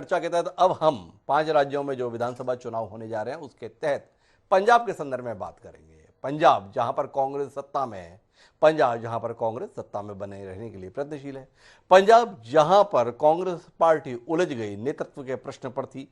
चर्चा के तहत अब हम 5 राज्यों में जो विधानसभा चुनाव होने जा रहे हैं उसके तहत पंजाब के संदर्भ में बात करेंगे। पंजाब जहां पर कांग्रेस सत्ता में है, पंजाब जहां पर कांग्रेस सत्ता में बने रहने के लिए प्रयत्नशील है, पंजाब जहां पर कांग्रेस पार्टी उलझ गई नेतृत्व के प्रश्न पर थी,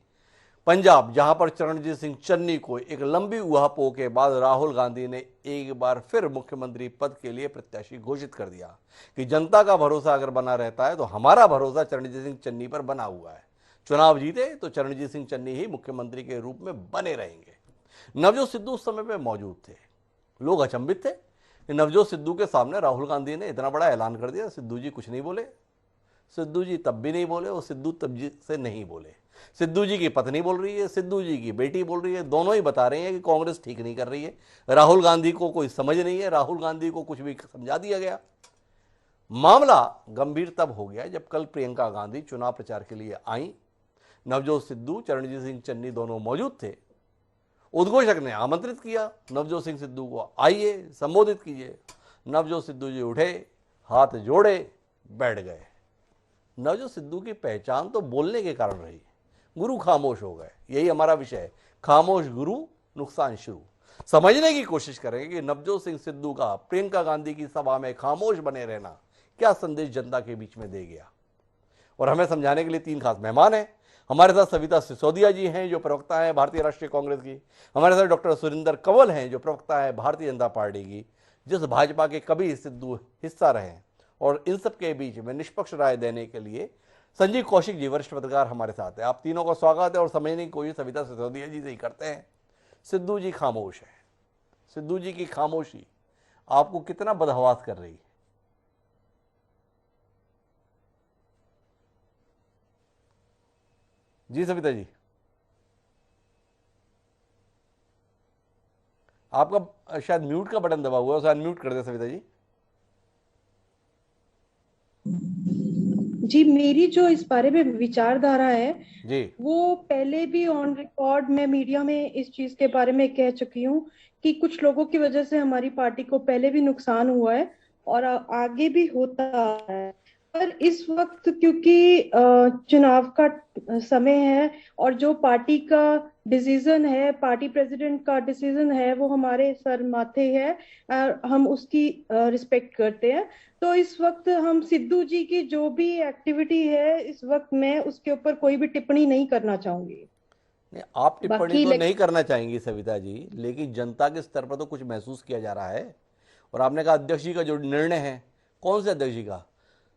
पंजाब जहां पर चरणजीत सिंह चन्नी को एक लंबी उहापोह के बाद राहुल गांधी ने एक बार फिर मुख्यमंत्री पद के लिए प्रत्याशी घोषित कर दिया कि जनता का भरोसा अगर बना रहता है तो हमारा भरोसा चरणजीत सिंह चन्नी पर बना हुआ है। चुनाव जीते तो चरणजीत सिंह चन्नी ही मुख्यमंत्री के रूप में बने रहेंगे। नवजोत सिद्धू उस समय पे मौजूद थे। लोग अचंभित थे कि नवजोत सिद्धू के सामने राहुल गांधी ने इतना बड़ा ऐलान कर दिया। सिद्धू जी कुछ नहीं बोले। सिद्धू जी तब भी नहीं बोले और सिद्धू तब जी से नहीं बोले। सिद्धू जी की पत्नी बोल रही है, सिद्धू जी की बेटी बोल रही है, दोनों ही बता रहे हैं कि कांग्रेस ठीक नहीं कर रही है। राहुल गांधी को कोई समझ नहीं है, राहुल गांधी को कुछ भी समझा दिया गया। मामला गंभीर तब हो गया जब कल प्रियंका गांधी चुनाव प्रचार के लिए आई। नवजोत सिद्धू, चरणजीत सिंह चन्नी दोनों मौजूद थे। उद्घोषक ने आमंत्रित किया नवजोत सिंह सिद्धू को, आइए संबोधित कीजिए। नवजोत सिद्धू जी उठे, हाथ जोड़े, बैठ गए। नवजोत सिद्धू की पहचान तो बोलने के कारण रही। गुरु खामोश हो गए। यही हमारा विषय है, खामोश गुरु नुकसान शुरू। समझने की कोशिश करेंगे कि नवजोत सिंह सिद्धू का प्रियंका गांधी की सभा में खामोश बने रहना क्या संदेश जनता के बीच में दे गया। और हमें समझाने के लिए 3 खास मेहमान हैं। हमारे साथ सविता सिसोदिया जी हैं जो प्रवक्ता हैं भारतीय राष्ट्रीय कांग्रेस की। हमारे साथ डॉक्टर सुरिंदर कंवल हैं जो प्रवक्ता है भारतीय जनता पार्टी की, जिस भाजपा के कभी सिद्धू हिस्सा रहे हैं। और इन सब के बीच में निष्पक्ष राय देने के लिए संजीव कौशिक जी वरिष्ठ पत्रकार हमारे साथ हैं। आप तीनों का स्वागत है और समझने की कोशिश सविता सिसोदिया जी से ही करते हैं। सिद्धू जी खामोश है। सिद्धू जी की खामोशी आपको कितना बदहवास कर रही है? जी सविता जी, आपका शायद म्यूट का बटन दबा हुआ है, उसे अनम्यूट कर दे सविता जी। जी, मेरी जो इस बारे में विचारधारा है जी वो पहले भी ऑन रिकॉर्ड मैं मीडिया में इस चीज के बारे में कह चुकी हूँ कि कुछ लोगों की वजह से हमारी पार्टी को पहले भी नुकसान हुआ है और आगे भी होता है। पर इस वक्त क्योंकि चुनाव का समय है और जो पार्टी का डिसीजन है, पार्टी प्रेसिडेंट का डिसीजन है, वो हमारे सर माथे है और हम उसकी रिस्पेक्ट करते हैं। तो इस वक्त हम सिद्धू जी की जो भी एक्टिविटी है इस वक्त मैं उसके ऊपर कोई भी टिप्पणी नहीं करना चाहूंगी। नहीं, आप टिप्पणी बाकी तो नहीं करना चाहेंगी सविता जी, लेकिन जनता के स्तर पर तो कुछ महसूस किया जा रहा है। और आपने कहा अध्यक्ष जी का जो निर्णय है, कौन से अध्यक्ष जी का?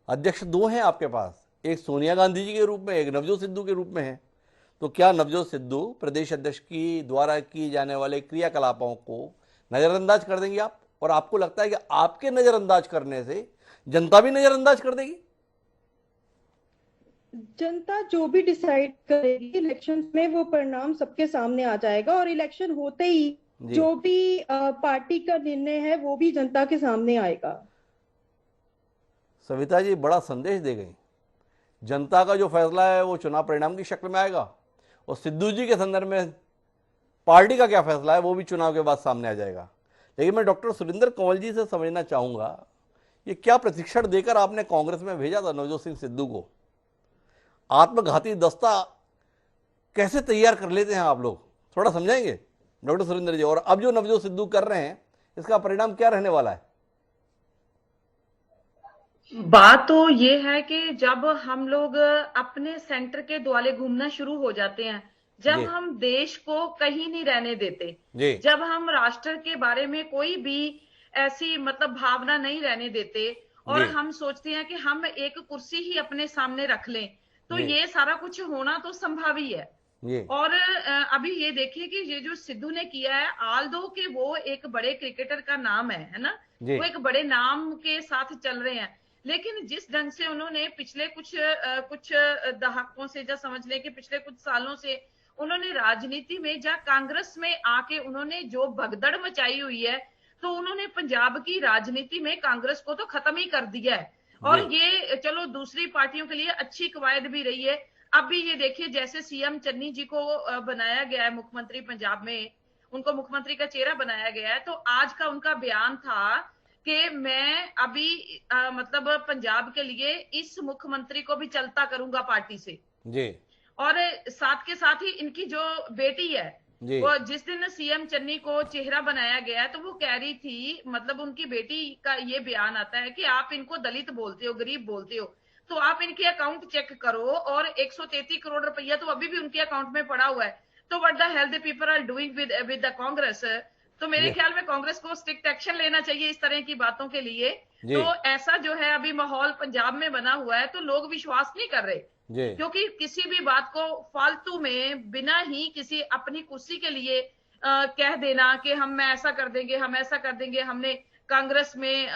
अध्यक्ष 2 हैं आपके पास, एक सोनिया गांधी जी के रूप में, एक नवजोत सिद्धू के रूप में है। तो क्या नवजोत सिद्धू प्रदेश अध्यक्ष की द्वारा किए जाने वाले क्रियाकलापों को नजरअंदाज कर देंगे आप? और आपको लगता है कि आपके नजरअंदाज करने से जनता भी नजरअंदाज कर देगी? जनता जो भी डिसाइड करेगी इलेक्शन में वो परिणाम सबके सामने आ जाएगा और इलेक्शन होते ही जी जो भी पार्टी का निर्णय है वो भी जनता के सामने आएगा। सविता जी बड़ा संदेश दे गई। जनता का जो फैसला है वो चुनाव परिणाम की शक्ल में आएगा और सिद्धू जी के संदर्भ में पार्टी का क्या फैसला है वो भी चुनाव के बाद सामने आ जाएगा। लेकिन मैं डॉक्टर सुरिंदर कंवल जी से समझना चाहूंगा, ये क्या प्रशिक्षण देकर आपने कांग्रेस में भेजा था नवजोत सिंह सिद्धू को? आत्मघाती दस्ता कैसे तैयार कर लेते हैं आप लोग, थोड़ा समझाएंगे डॉक्टर सुरिंदर जी? और अब जो नवजोत सिद्धू कर रहे हैं इसका परिणाम क्या रहने वाला है? बात तो ये है कि जब हम लोग अपने सेंटर के दुआले घूमना शुरू हो जाते हैं, जब जी हम देश को कहीं नहीं रहने देते, जी जब हम राष्ट्र के बारे में कोई भी ऐसी मतलब भावना नहीं रहने देते और जी हम सोचते हैं कि हम एक कुर्सी ही अपने सामने रख लें, तो जी ये सारा कुछ होना तो संभव ही है। जी और अभी ये देखिए कि ये जो सिद्धू ने किया है, आल दो कि वो एक बड़े क्रिकेटर का नाम है ना, जी वो एक बड़े नाम के साथ चल रहे हैं, लेकिन जिस ढंग से उन्होंने पिछले कुछ दहाकों से, या समझ लें कि पिछले कुछ सालों से उन्होंने राजनीति में या कांग्रेस में आके उन्होंने जो भगदड़ मचाई हुई है, तो उन्होंने पंजाब की राजनीति में कांग्रेस को तो खत्म ही कर दिया है। और जी ये चलो दूसरी पार्टियों के लिए अच्छी कवायद भी रही है। अब भी ये देखिए, जैसे सीएम चन्नी जी को बनाया गया है मुख्यमंत्री पंजाब में, उनको मुख्यमंत्री का चेहरा बनाया गया है, तो आज का उनका बयान था कि मैं अभी मतलब पंजाब के लिए इस मुख्यमंत्री को भी चलता करूंगा पार्टी से। जी और साथ के साथ ही इनकी जो बेटी है, जी वो जिस दिन सीएम चन्नी को चेहरा बनाया गया तो वो कह रही थी, मतलब उनकी बेटी का ये बयान आता है कि आप इनको दलित बोलते हो, गरीब बोलते हो, तो आप इनके अकाउंट चेक करो, और 133 करोड़ रुपया तो अभी भी उनके अकाउंट में पड़ा हुआ है। तो what the hell the people are doing with the Congress. तो मेरे जी ख्याल में कांग्रेस को स्ट्रिक्ट एक्शन लेना चाहिए इस तरह की बातों के लिए। जी तो ऐसा जो है अभी माहौल पंजाब में बना हुआ है, तो लोग विश्वास नहीं कर रहे, जी क्योंकि किसी भी बात को फालतू में बिना ही किसी अपनी कुर्सी के लिए कह देना कि हम ऐसा कर देंगे, हम ऐसा कर देंगे, हमने कांग्रेस में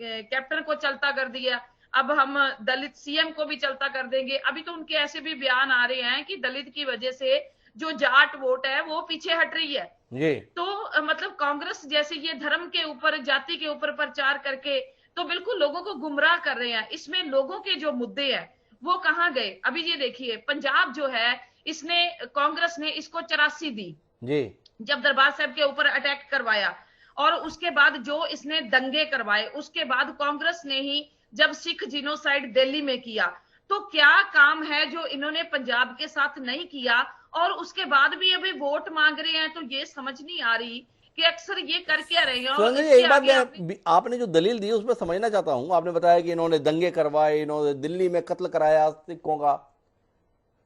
कैप्टन को चलता कर दिया, अब हम दलित सीएम को भी चलता कर देंगे। अभी तो उनके ऐसे भी बयान आ रहे हैं कि दलित की वजह से जो जाट वोट है वो पीछे हट रही है। जी तो मतलब कांग्रेस जैसे ये धर्म के ऊपर, जाति के ऊपर प्रचार करके तो बिल्कुल लोगों को गुमराह कर रहे हैं। इसमें लोगों के जो मुद्दे हैं वो कहाँ गए? अभी ये देखिए, पंजाब जो है, इसने कांग्रेस ने इसको 84 दी जी जब दरबार साहब के ऊपर अटैक करवाया, और उसके बाद जो इसने दंगे करवाए, उसके बाद कांग्रेस ने ही जब सिख जिनोसाइड दिल्ली में किया, तो क्या काम है जो इन्होंने पंजाब के साथ नहीं किया, और उसके बाद भी अभी वोट मांग रहे हैं। तो ये समझ नहीं आ रही कि अक्सर ये कर क्या रहे हैं। और सुरेंद्र जी, इसके एक बात आगे मैं आपने जो दलील दी उसमें समझना चाहता हूं। आपने बताया कि इन्होंने दंगे करवाए, इन्होंने दिल्ली में कत्ल कराया सिखों का,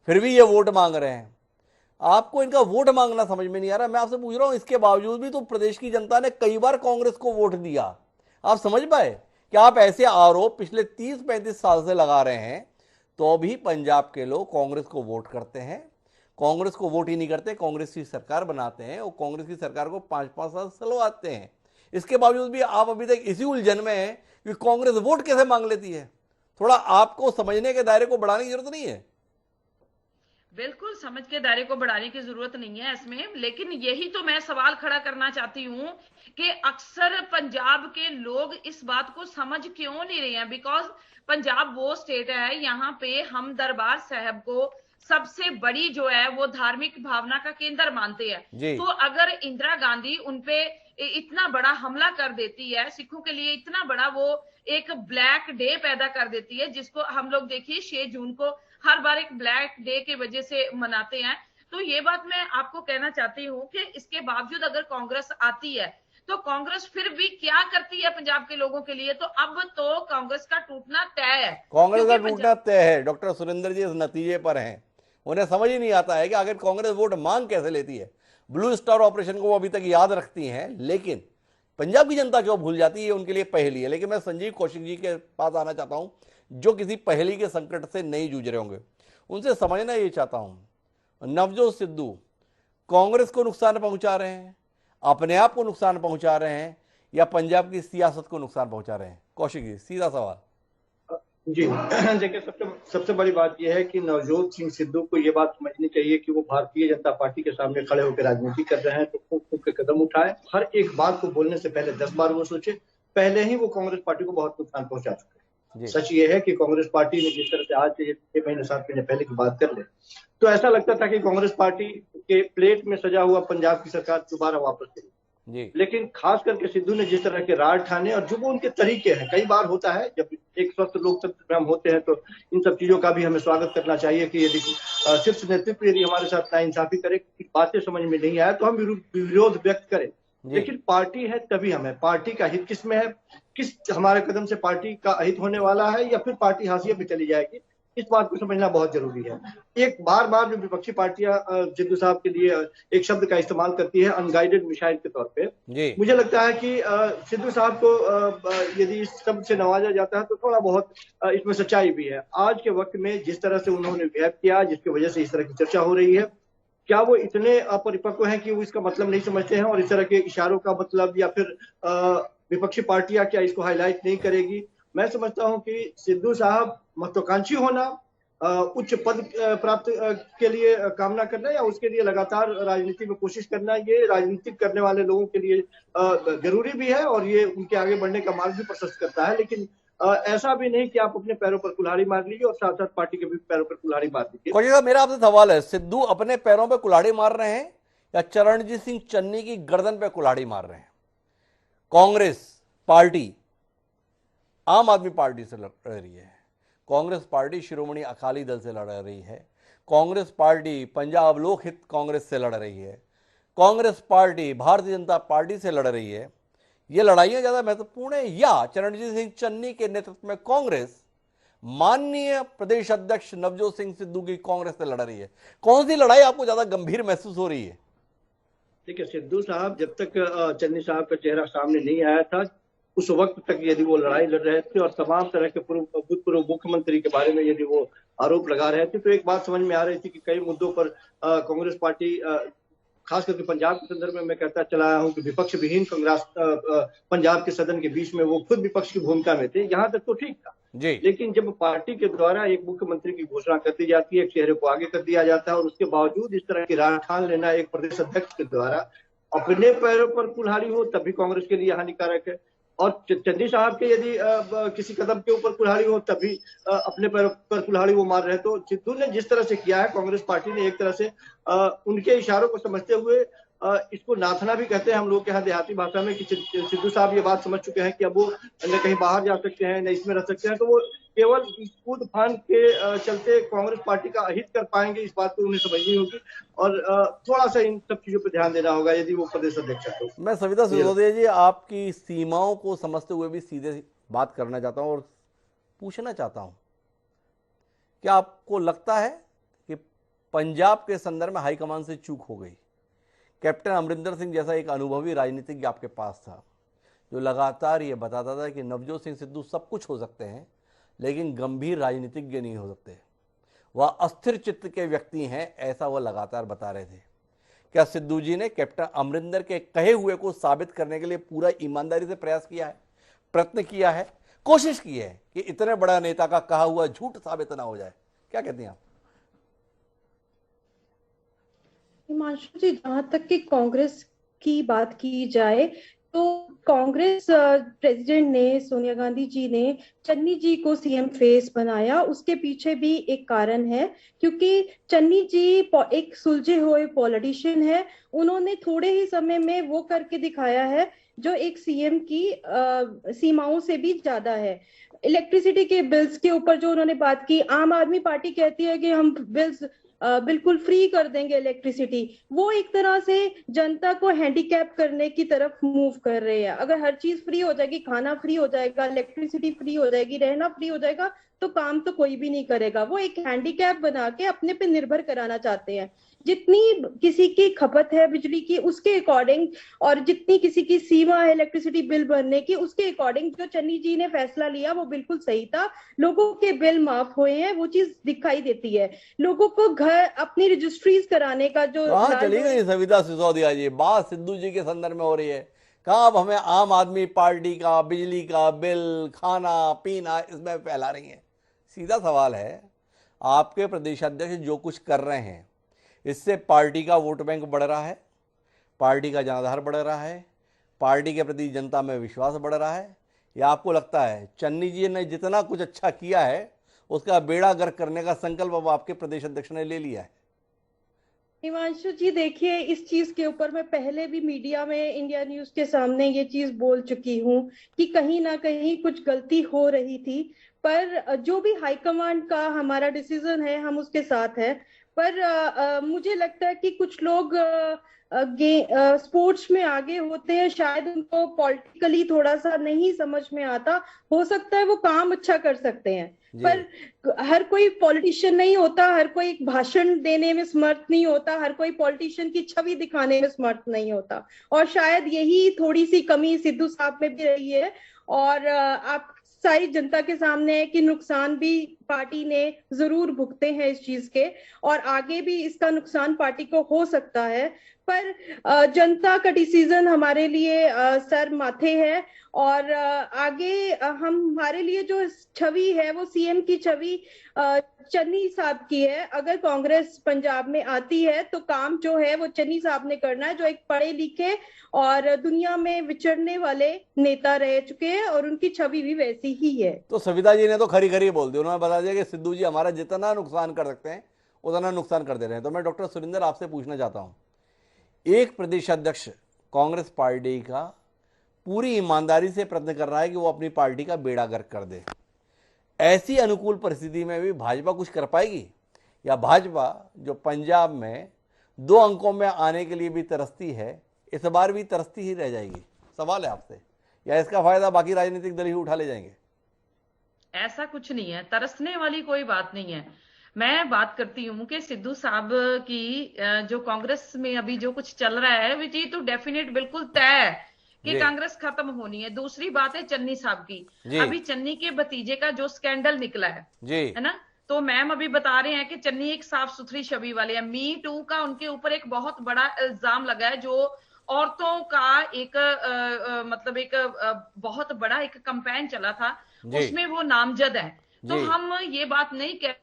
फिर भी ये वोट मांग रहे हैं। आपको इनका वोट मांगना समझ में नहीं आ रहा। मैं आपसे पूछ रहा हूं, इसके बावजूद भी तो प्रदेश की जनता ने कई बार कांग्रेस को वोट दिया। आप समझ पाए कि आप ऐसे आरोप पिछले 30-35 साल से लगा रहे हैं, तो भी पंजाब के लोग कांग्रेस को वोट करते हैं। कांग्रेस को वोट ही नहीं करते, कांग्रेस की सरकार बनाते हैं और कांग्रेस की सरकार को 5-5 साल चलवाते हैं। इसके बावजूद भी आप अभी तक इसी उलझन में हैं कि कांग्रेस वोट कैसे मांग लेती है। थोड़ा आपको समझने के दायरे को बढ़ाने की जरूरत नहीं है? बिल्कुल समझ के दायरे को बढ़ाने की जरूरत नहीं है इसमें, लेकिन यही तो मैं सवाल खड़ा करना चाहती हूँ कि अक्सर पंजाब के लोग इस बात को समझ क्यों नहीं रहे हैं। बिकॉज पंजाब वो स्टेट है, यहाँ पे हम दरबार साहब को सबसे बड़ी जो है वो धार्मिक भावना का केंद्र मानते हैं। जी तो अगर इंदिरा गांधी उनपे इतना बड़ा हमला कर देती है, सिखों के लिए इतना बड़ा वो एक ब्लैक डे पैदा कर देती है, जिसको हम लोग देखिए 6 जून को हर बार एक ब्लैक डे की वजह से मनाते हैं। तो ये बात मैं आपको कहना चाहती हूँ कि इसके बावजूद अगर कांग्रेस आती है, तो कांग्रेस फिर भी क्या करती है पंजाब के लोगों के लिए? तो अब तो कांग्रेस का टूटना तय है। कांग्रेस का क्योंकि टूटना तय है। डॉक्टर सुरेंद्र जी इस नतीजे पर हैं। उन्हें समझ ही नहीं आता है कि आखिर कांग्रेस वोट मांग कैसे लेती है। ब्लू स्टार ऑपरेशन को वो अभी तक याद रखती हैं, लेकिन पंजाब की जनता क्यों भूल जाती है, उनके लिए पहेली है। लेकिन मैं संजीव कौशिक जी के पास आना चाहता हूं, जो किसी पहेली के संकट से नहीं जूझ रहे होंगे। उनसे समझना ये चाहता हूं, नवजोत सिद्धू कांग्रेस को नुकसान पहुंचा रहे हैं, अपने आप को नुकसान पहुंचा रहे हैं, या पंजाब की सियासत को नुकसान पहुंचा रहे हैं? कौशिक जी, सीधा सवाल। जी देखिए, सबसे बड़ी बात यह है कि नवजोत सिंह सिद्धू को ये बात समझनी चाहिए कि वो भारतीय जनता पार्टी के सामने खड़े होकर राजनीति कर रहे हैं, तो खूब खूब के कदम उठाए। हर एक बात को बोलने से पहले 10 बार वो सोचे। पहले ही वो कांग्रेस पार्टी को बहुत नुकसान पहुंचा चुके हैं। सच ये है कि कांग्रेस पार्टी ने जिस तरह से आज से 6 महीने 7 महीने पहले की बात कर ले, तो ऐसा लगता था कि कांग्रेस पार्टी के प्लेट में सजा हुआ पंजाब की सरकार दोबारा वापस आई। लेकिन खास करके सिद्धू ने जिस तरह के राज ठाने और जो वो उनके तरीके हैं, कई बार होता है जब एक स्वस्थ लोकतंत्र में हम होते हैं तो इन सब चीजों का भी हमें स्वागत करना चाहिए कि यदि शीर्ष नेतृत्व यदि हमारे साथ नाइंसाफी करे, कुछ बातें समझ में नहीं आए तो हम विरोध व्यक्त करें। लेकिन पार्टी है तभी हमें, पार्टी का हित किस में है, किस हमारे कदम से पार्टी का अहित होने वाला है या फिर पार्टी हाशिए पे चली जाएगी, इस बात को समझना बहुत जरूरी है। एक बार बार जो विपक्षी पार्टियां सिद्धू साहब के लिए एक शब्द का इस्तेमाल करती है अनगाइडेड मिसाइल के तौर पे, मुझे लगता है कि सिद्धू साहब को यदि इस शब्द से नवाजा जाता है तो थोड़ा बहुत इसमें सच्चाई भी है। आज के वक्त में जिस तरह से उन्होंने बिहेव किया, जिसकी वजह से इस तरह की चर्चा हो रही है, क्या वो इतने अपरिपक्व हैं कि वो इसका मतलब नहीं समझते हैं और इस तरह के इशारों का मतलब या फिर विपक्षी पार्टियां क्या इसको हाईलाइट नहीं करेगी? मैं समझता हूं कि सिद्धू साहब महत्वाकांक्षी होना, उच्च पद प्राप्त के लिए कामना करना या उसके लिए लगातार राजनीति में कोशिश करना, ये राजनीतिक करने वाले लोगों के लिए जरूरी भी है और ये उनके आगे बढ़ने का मार्ग भी प्रशस्त करता है। लेकिन ऐसा भी नहीं कि आप अपने पैरों पर कुल्हाड़ी मार लीजिए और साथ साथ पार्टी के भी पैरों पर कुल्हाड़ी मार लीजिए। मेरा आपसे सवाल है, सिद्धू अपने पैरों पर कुल्हाड़ी मार रहे हैं या चरणजीत सिंह चन्नी की गर्दन पर कुल्हाड़ी मार रहे हैं? कांग्रेस पार्टी आम आदमी पार्टी से लड़ रही है, कांग्रेस पार्टी शिरोमणि अकाली दल से लड़ रही है, कांग्रेस पार्टी पंजाब लोक हित कांग्रेस से लड़ रही है, कांग्रेस पार्टी भारतीय जनता पार्टी से लड़ रही है, ये लड़ाइयां ज्यादा महत्वपूर्ण है या चरणजीत सिंह चन्नी के नेतृत्व में कांग्रेस माननीय प्रदेश अध्यक्ष नवजोत सिंह सिद्धू की कांग्रेस से लड़ रही है? कौन सी लड़ाई आपको ज्यादा गंभीर महसूस हो रही है? देखिए, सिद्धू साहब जब तक चन्नी साहब का चेहरा सामने नहीं आया था, उस वक्त तक यदि वो लड़ाई लड़ रहे थे और तमाम तरह के भूतपूर्व मुख्यमंत्री के बारे में यदि वो आरोप लगा रहे थे, तो एक बात समझ में आ रही थी कि कई मुद्दों पर कांग्रेस पार्टी, खास करके पंजाब के संदर्भ में मैं कहता चला आया हूं कि विपक्ष विहीन कांग्रेस पंजाब के सदन के बीच में वो खुद विपक्ष की भूमिका में थे, यहाँ तक तो ठीक था जी। लेकिन जब पार्टी के द्वारा एक मुख्यमंत्री की घोषणा कर दी जाती है, एक चेहरे को आगे कर दिया जाता है और उसके बावजूद इस तरह की राह ठान लेना एक प्रदेश अध्यक्ष के द्वारा अपने पैरों पर कुल्हाड़ी हो, तब भी कांग्रेस के लिए हानिकारक है। और चन्नी साहब के यदि किसी कदम के ऊपर कुल्हाड़ी हो, तब भी अपने पैरों पर कुल्हाड़ी वो मार रहे हैं। तो सिद्धू ने जिस तरह से किया है, कांग्रेस पार्टी ने एक तरह से उनके इशारों को समझते हुए इसको नाथना भी कहते हैं हम लोग के यहाँ देहाती भाषा में, कि सिद्धू साहब ये बात समझ चुके हैं कि अब वो न कहीं बाहर जा सकते हैं न इसमें रह सकते हैं, तो वो केवल कूद फान के चलते कांग्रेस पार्टी का अहित कर पाएंगे, इस बात को उन्हें समझनी होगी और थोड़ा सा इन सब चीजों पर ध्यान देना होगा यदि वो प्रदेश अध्यक्ष है। तो मैं सविता सिसोदिया जी आपकी सीमाओं को समझते हुए भी सीधे बात करना चाहता हूं और पूछना चाहता हूं, क्या आपको लगता है कि पंजाब के संदर्भ में हाईकमान से चूक हो गई? कैप्टन अमरिंदर सिंह जैसा एक अनुभवी राजनीतिज्ञ आपके पास था जो लगातार ये बताता था कि नवजोत सिंह सिद्धू सब कुछ हो सकते हैं लेकिन गंभीर राजनीतिज्ञ नहीं हो सकते, वह अस्थिर चित्त के व्यक्ति हैं, ऐसा वह लगातार बता रहे थे। क्या सिद्धू जी ने कैप्टन अमरिंदर के कहे हुए को साबित करने के लिए पूरा ईमानदारी से प्रयास किया है, प्रयत्न किया है, कोशिश की है कि इतने बड़ा नेता का कहा हुआ झूठ साबित ना हो जाए? क्या कहती हैं आप? हिमांशु जी, जहां तक कि कांग्रेस की बात की जाए तो कांग्रेस प्रेसिडेंट ने, सोनिया गांधी जी ने चन्नी जी को सीएम फेस बनाया, उसके पीछे भी एक कारण है क्योंकि चन्नी जी एक सुलझे हुए पॉलिटिशियन है। उन्होंने थोड़े ही समय में वो करके दिखाया है जो एक सीएम की सीमाओं से भी ज्यादा है। इलेक्ट्रिसिटी के बिल्स के ऊपर जो उन्होंने बात की, आम आदमी पार्टी कहती है कि हम बिल्स बिल्कुल फ्री कर देंगे इलेक्ट्रिसिटी, वो एक तरह से जनता को हैंडीकैप करने की तरफ मूव कर रहे हैं। अगर हर चीज फ्री हो जाएगी, खाना फ्री हो जाएगा, इलेक्ट्रिसिटी फ्री हो जाएगी, रहना फ्री हो जाएगा, तो काम तो कोई भी नहीं करेगा। वो एक हैंडीकैप बना के अपने पे निर्भर कराना चाहते हैं। जितनी किसी की खपत है बिजली की उसके अकॉर्डिंग और जितनी किसी की सीमा है इलेक्ट्रिसिटी बिल भरने की उसके अकॉर्डिंग जो चन्नी जी ने फैसला लिया वो बिल्कुल सही था। लोगों के बिल माफ हुए हैं, वो चीज दिखाई देती है। लोगों को घर अपनी रजिस्ट्रीज कराने का जो कहाँ चली गई सविता सिसोदिया जी? बात सिद्धू जी के संदर्भ में हो रही है, कहाँ अब हमें आम आदमी पार्टी का बिजली का बिल, खाना पीना इसमें फैला रही है? सीधा सवाल है, आपके प्रदेश अध्यक्ष जो कुछ कर रहे हैं इससे पार्टी का वोट बैंक बढ़ रहा है, पार्टी का जनाधार बढ़ रहा है, पार्टी के प्रति जनता में विश्वास बढ़ रहा है, या आपको लगता है चन्नी जी ने जितना कुछ अच्छा किया है उसका बेड़ा गर्क करने का संकल्प अब आपके प्रदेश अध्यक्ष ने ले लिया है? हिमांशु जी, देखिए, इस चीज के ऊपर मैं पहले भी मीडिया में, इंडिया न्यूज के सामने ये चीज बोल चुकी हूँ कि कहीं ना कहीं कुछ गलती हो रही थी, पर जो भी हाईकमांड का हमारा डिसीजन है हम उसके साथ है। पर मुझे लगता है कि कुछ लोग स्पोर्ट्स में आगे होते हैं, शायद उनको पॉलिटिकली थोड़ा सा नहीं समझ में आता, हो सकता है वो काम अच्छा कर सकते हैं, पर हर कोई पॉलिटिशियन नहीं होता, हर कोई भाषण देने में समर्थ नहीं होता, हर कोई पॉलिटिशियन की छवि दिखाने में समर्थ नहीं होता। और शायद यही थोड़ी सी कमी सिद्धू साहब में भी रही है। और आप सारी जनता के सामने है कि नुकसान भी पार्टी ने जरूर भुगते हैं इस चीज के, और आगे भी इसका नुकसान पार्टी को हो सकता है। पर जनता का डिसीजन हमारे लिए सर माथे है, और आगे हमारे लिए जो छवि है वो सीएम की छवि चन्नी साहब की है। अगर कांग्रेस पंजाब में आती है तो काम जो है वो चन्नी साहब ने करना है, जो एक पढ़े लिखे और दुनिया में विचरने वाले नेता रह चुके हैं, और उनकी छवि भी वैसी ही है। तो सविता जी ने तो खरी खरी बोल दी, उन्होंने बता दिया कि सिद्धू जी हमारा जितना नुकसान कर सकते हैं उतना नुकसान कर दे रहे हैं। तो मैं डॉक्टर सुरेंद्र आपसे पूछना चाहता हूं, एक प्रदेश अध्यक्ष कांग्रेस पार्टी का पूरी ईमानदारी से प्रयत्न कर रहा है कि वो अपनी पार्टी का बेड़ा गर्क कर दे, ऐसी अनुकूल परिस्थिति में भी भाजपा कुछ कर पाएगी? या भाजपा जो पंजाब में 2 अंकों में आने के लिए भी तरसती है, इस बार भी तरसती ही रह जाएगी? सवाल है आपसे, या इसका फायदा बाकी राजनीतिक दल ही उठा ले जाएंगे? ऐसा कुछ नहीं है, तरसने वाली कोई बात नहीं है। मैं बात करती हूँ कि सिद्धू साहब की जो कांग्रेस में अभी जो कुछ चल रहा है, वो चीज तो डेफिनेट बिल्कुल तय है कि जी। कांग्रेस खत्म होनी है। दूसरी बात है चन्नी साहब जी। की। अभी चन्नी के भतीजे का जो स्कैंडल निकला जी। है ना, तो मैम अभी बता रहे हैं कि चन्नी एक साफ सुथरी छवि वाले हैं। मी टू का उनके ऊपर एक बहुत बड़ा इल्जाम लगा है, जो औरतों का एक मतलब एक बहुत बड़ा एक कैंपेन चला था, जी। उसमें वो नामजद है। तो जी। हम ये बात नहीं कह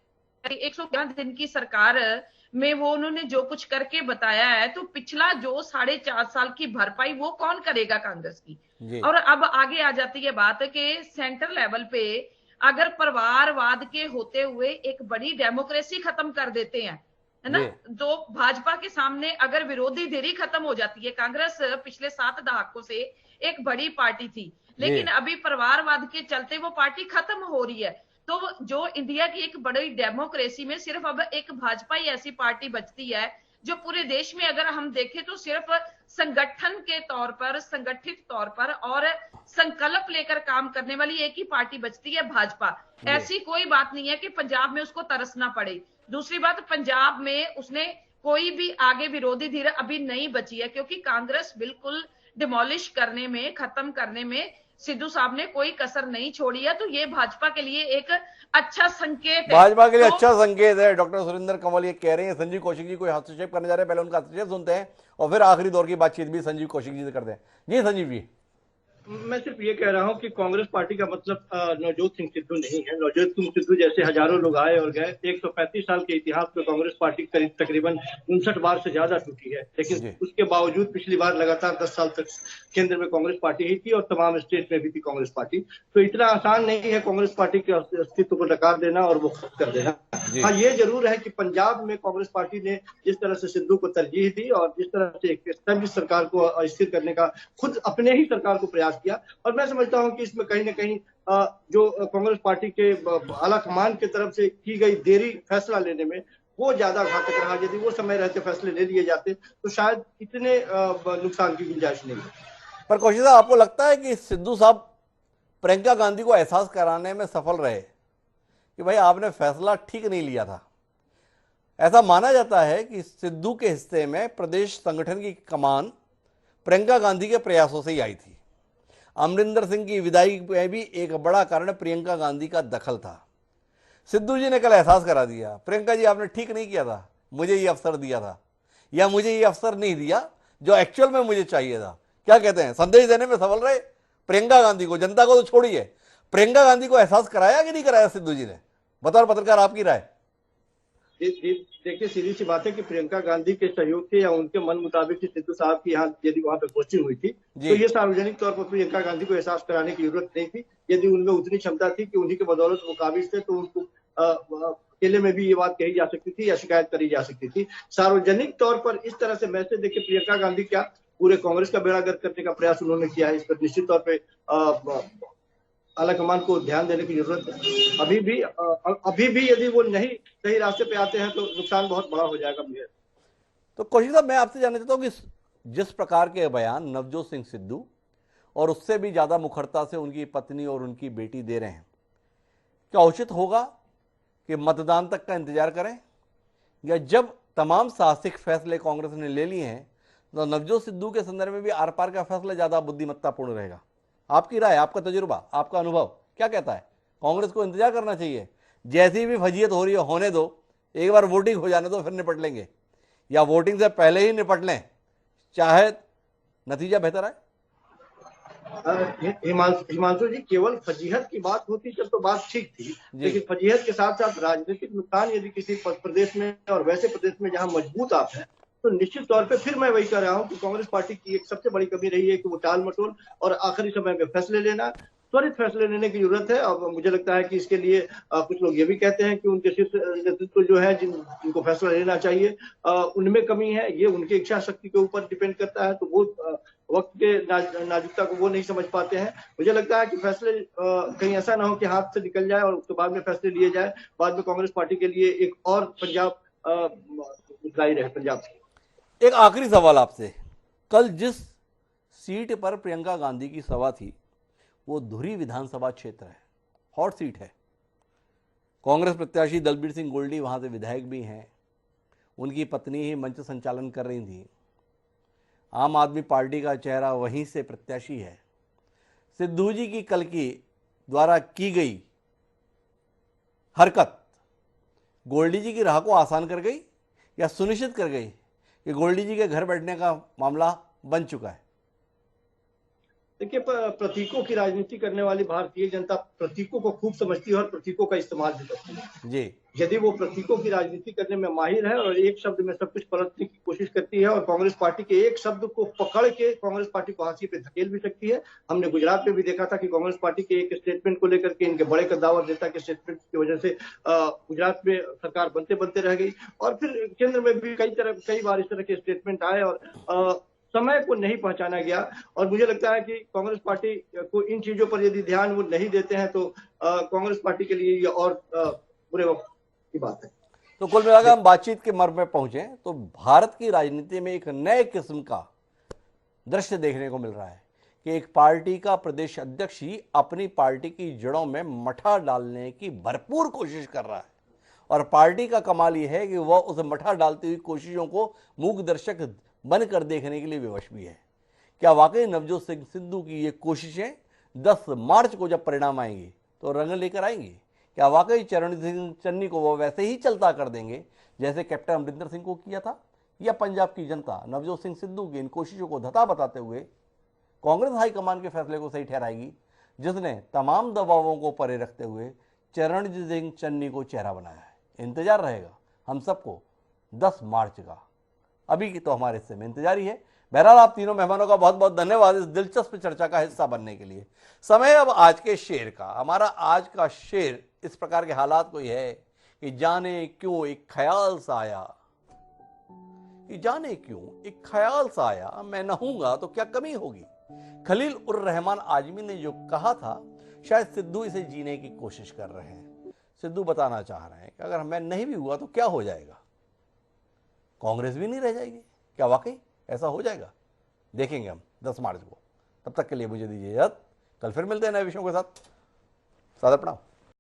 111 दिन की सरकार में वो उन्होंने जो कुछ करके बताया है, तो पिछला जो 4.5 साल की भरपाई वो कौन करेगा कांग्रेस की? जी। और अब आगे आ जाती है बात कि सेंटर लेवल पे अगर परिवारवाद के होते हुए एक बड़ी डेमोक्रेसी खत्म कर देते हैं, है ना, जी। तो भाजपा के सामने अगर विरोधी धीरे खत्म हो जाती है। कांग्रेस पिछले 7 दहाकों से एक बड़ी पार्टी थी, लेकिन अभी परिवारवाद के चलते वो पार्टी खत्म हो रही है। तो जो इंडिया की एक बड़ी डेमोक्रेसी में सिर्फ अब एक भाजपा ही ऐसी पार्टी बचती है जो पूरे देश में अगर हम देखें तो सिर्फ संगठन के तौर पर, संगठित तौर पर और संकल्प लेकर काम करने वाली एक ही पार्टी बचती है, भाजपा। ऐसी कोई बात नहीं है कि पंजाब में उसको तरसना पड़े। दूसरी बात, पंजाब में उसने कोई भी आगे विरोधी धीरे अभी नहीं बची है, क्योंकि कांग्रेस बिल्कुल डिमोलिश करने में, खत्म करने में सिद्धू साहब ने कोई कसर नहीं छोड़ी है। तो ये भाजपा के लिए एक अच्छा संकेत है। भाजपा के लिए तो अच्छा संकेत है। डॉक्टर सुरेंद्र कंवल ये कह रहे हैं संजीव कौशिक जी कोई हस्तक्षेप करने जा रहे हैं, पहले उनका हस्तक्षेप सुनते हैं और फिर आखिरी दौर की बातचीत भी संजीव कौशिक जी से करते हैं। जी संजीव जी। मैं सिर्फ ये कह रहा हूँ कि कांग्रेस पार्टी का मतलब नवजोत सिंह सिद्धू नहीं है। नवजोत सिंह सिद्धू जैसे हजारों लोग आए और गए। 135 साल के इतिहास में कांग्रेस पार्टी करीब तकरीबन 59 बार से ज्यादा टूटी है, लेकिन उसके बावजूद पिछली बार लगातार 10 साल तक केंद्र में कांग्रेस पार्टी ही थी और तमाम स्टेट में भी थी कांग्रेस पार्टी। तो इतना आसान नहीं है कांग्रेस पार्टी के अस्तित्व को नकार देना और वो खत्म कर देना। हाँ, ये जरूर है कि पंजाब में कांग्रेस पार्टी ने जिस तरह से सिद्धू को तरजीह दी और जिस तरह से एक स्टेब्लिश सरकार को अस्थिर करने का खुद अपने ही सरकार को प्रयास किया, और मैं समझता हूं कि इसमें कहीं ना कहीं जो कांग्रेस पार्टी के आला कमान की तरफ से की गई देरी फैसला लेने में वो ज्यादा घातक रहा। यदि वो समय रहते फैसले ले लिए जाते तो शायद इतने नुकसान की गुंजाइश नहीं है। पर कौशिक साहब, आपको लगता है कि सिद्धू साहब प्रियंका गांधी को एहसास कराने में सफल रहे कि भाई आपने फैसला ठीक नहीं लिया था? ऐसा माना जाता है कि सिद्धू के हिस्से में प्रदेश संगठन की कमान प्रियंका गांधी के प्रयासों से ही आई थी। अमरिंदर सिंह की विदाई में भी एक बड़ा कारण प्रियंका गांधी का दखल था। सिद्धू जी ने कल एहसास करा दिया, प्रियंका जी आपने ठीक नहीं किया था, मुझे ये अवसर दिया था, या मुझे ये अवसर नहीं दिया जो एक्चुअल में मुझे चाहिए था। क्या कहते हैं, संदेश देने में सफल रहे प्रियंका गांधी को? जनता को तो छोड़िए, प्रियंका गांधी को एहसास कराया कि नहीं कराया सिद्धू जी ने? बतौर पत्रकार आपकी राय। देखिए, सीधी सी बात है कि प्रियंका गांधी के सहयोग से या उनके मन मुताबिक सिद्धू साहब की यहाँ यदि वहां पे कोचिंग हुई थी तो ये सार्वजनिक तौर पर प्रियंका गांधी को एहसास कराने की जरूरत नहीं थी। यदि उनमें उतनी क्षमता थी कि उन्हीं के बदौलत वो काबिज थे तो उनको अकेले में भी ये बात कही जा सकती थी या शिकायत करी जा सकती थी। सार्वजनिक तौर पर इस तरह से मैसेज देखिए, प्रियंका गांधी क्या पूरे कांग्रेस का बेड़ा गर्क करने का प्रयास उन्होंने किया है। इस पर निश्चित तौर पर आलाकमान को ध्यान देने की जरूरत है। अभी भी यदि वो नहीं सही रास्ते पे आते हैं तो नुकसान बहुत बड़ा हो जाएगा मुझे। तो कौशिक साहब, मैं आपसे जानना चाहता हूं कि जिस प्रकार के बयान नवजोत सिंह सिद्धू और उससे भी ज्यादा मुखरता से उनकी पत्नी और उनकी बेटी दे रहे हैं, क्या उचित होगा कि मतदान तक का इंतजार करें, या जब तमाम साहसिक फैसले कांग्रेस ने ले लिए हैं तो नवजोत सिद्धू के संदर्भ में भी आर पार का फैसला ज्यादा बुद्धिमत्तापूर्ण रहेगा? आपकी राय, आपका तजुर्बा, आपका अनुभव क्या कहता है? कांग्रेस को इंतजार करना चाहिए, जैसी भी फजीयत हो रही है होने दो, एक बार वोटिंग हो जाने दो फिर निपट लेंगे, या वोटिंग से पहले ही निपट लें, चाहे नतीजा बेहतर आए? हिमांशु जी, केवल फजीहत की बात होती तब तो बात ठीक थी, लेकिन फजीहत के साथ साथ राजनीतिक नुकसान यदि किसी प्रदेश में और वैसे प्रदेश में जहां मजबूत आप है तो निश्चित तौर पे फिर मैं वही कह रहा हूं कि कांग्रेस पार्टी की एक सबसे बड़ी कमी रही है कि वो टाल मटोल और आखिरी समय में फैसले लेना, त्वरित फैसले लेने की जरूरत है। और मुझे लगता है कि इसके लिए कुछ लोग ये भी कहते हैं कि उनके शीर्ष नेतृत्व जो है जिनको फैसला लेना चाहिए उनमें कमी है। ये उनकी इच्छा शक्ति के ऊपर डिपेंड करता है, तो वो वक्त के नाजुकता को वो नहीं समझ पाते हैं। मुझे लगता है कि फैसले कहीं ऐसा ना हो कि हाथ से निकल जाए और उसके बाद में फैसले लिए जाए, बाद में कांग्रेस पार्टी के लिए एक और पंजाब जाहिर है पंजाब। एक आखिरी सवाल आपसे, कल जिस सीट पर प्रियंका गांधी की सभा थी वो धुरी विधानसभा क्षेत्र है, हॉट सीट है। कांग्रेस प्रत्याशी दलबीर सिंह गोल्डी वहां से विधायक भी हैं, उनकी पत्नी ही मंच संचालन कर रही थी। आम आदमी पार्टी का चेहरा वहीं से प्रत्याशी है। सिद्धू जी की कल की द्वारा की गई हरकत गोल्डी जी की राह को आसान कर गई या सुनिश्चित कर गई कि गोल्डी जी के घर बैठने का मामला बन चुका है? देखिए, प्रतीकों की राजनीति करने वाली भारतीय जनता प्रतीकों को खूब समझती है और प्रतीकों का इस्तेमाल भी करती है जी। यदि वो प्रतीकों की राजनीति करने में माहिर है और एक शब्द में सब कुछ पलटने की कोशिश करती है और कांग्रेस पार्टी के एक शब्द को पकड़ के कांग्रेस पार्टी को हाशिए पे धकेल भी सकती है। हमने गुजरात में भी देखा था कि कांग्रेस पार्टी के एक स्टेटमेंट को लेकर के, इनके बड़े कद्दावर नेता के स्टेटमेंट की वजह से गुजरात में सरकार बनते बनते रह गई। और फिर केंद्र में भी कई बार इस तरह के स्टेटमेंट आए और समय को नहीं पहचाना गया। और मुझे लगता है कि कांग्रेस पार्टी को इन चीजों पर यदि ध्यान वो नहीं देते हैं तो कांग्रेस पार्टी के लिए ये और बुरे वक्त की बात है। तो कुल मिलाकर हम बातचीत के मर्म में पहुंचे तो भारत की राजनीति में एक नए किस्म का दृश्य देखने को मिल रहा है कि एक पार्टी का प्रदेश अध्यक्ष ही अपनी पार्टी की जड़ों में मठा डालने की भरपूर कोशिश कर रहा है। और पार्टी का कमाल यह है कि वह उस मठा डालती हुई कोशिशों को मूक दर्शक बनकर देखने के लिए विवश भी है। क्या वाकई नवजोत सिंह सिद्धू की ये कोशिशें 10 मार्च को जब परिणाम आएंगी तो रंग लेकर आएंगी? क्या वाकई चरणजीत सिंह चन्नी को वो वैसे ही चलता कर देंगे जैसे कैप्टन अमरिंदर सिंह को किया था? या पंजाब की जनता नवजोत सिंह सिद्धू की इन कोशिशों को धता बताते हुए कांग्रेस हाईकमान के फैसले को सही ठहराएगी, जिसने तमाम दबावों को परे रखते हुए चरणजीत सिंह चन्नी को चेहरा बनाया है? इंतजार रहेगा हम सबको 10 मार्च का। अभी की तो हमारे हिस्से में इंतजार ही है। बहरहाल आप तीनों मेहमानों का बहुत बहुत धन्यवाद इस दिलचस्प चर्चा का हिस्सा बनने के लिए। समय अब आज के शेर का। हमारा आज का शेर इस प्रकार के हालात को यह है कि जाने क्यों एक ख्याल सा आया, कि जाने क्यों एक ख्याल सा आया, मैं नहूंगा तो क्या कमी होगी। खलील उर रहमान आजमी ने जो कहा था, शायद सिद्धू इसे जीने की कोशिश कर रहे हैं। सिद्धू बताना चाह रहे हैं कि अगर मैं नहीं भी हुआ तो क्या हो जाएगा, कांग्रेस भी नहीं रह जाएगी। क्या वाकई ऐसा हो जाएगा? देखेंगे हम 10 मार्च को। तब तक के लिए मुझे दीजिए इजाजत। कल फिर मिलते हैं नए विषयों के साथ। सादर प्रणाम।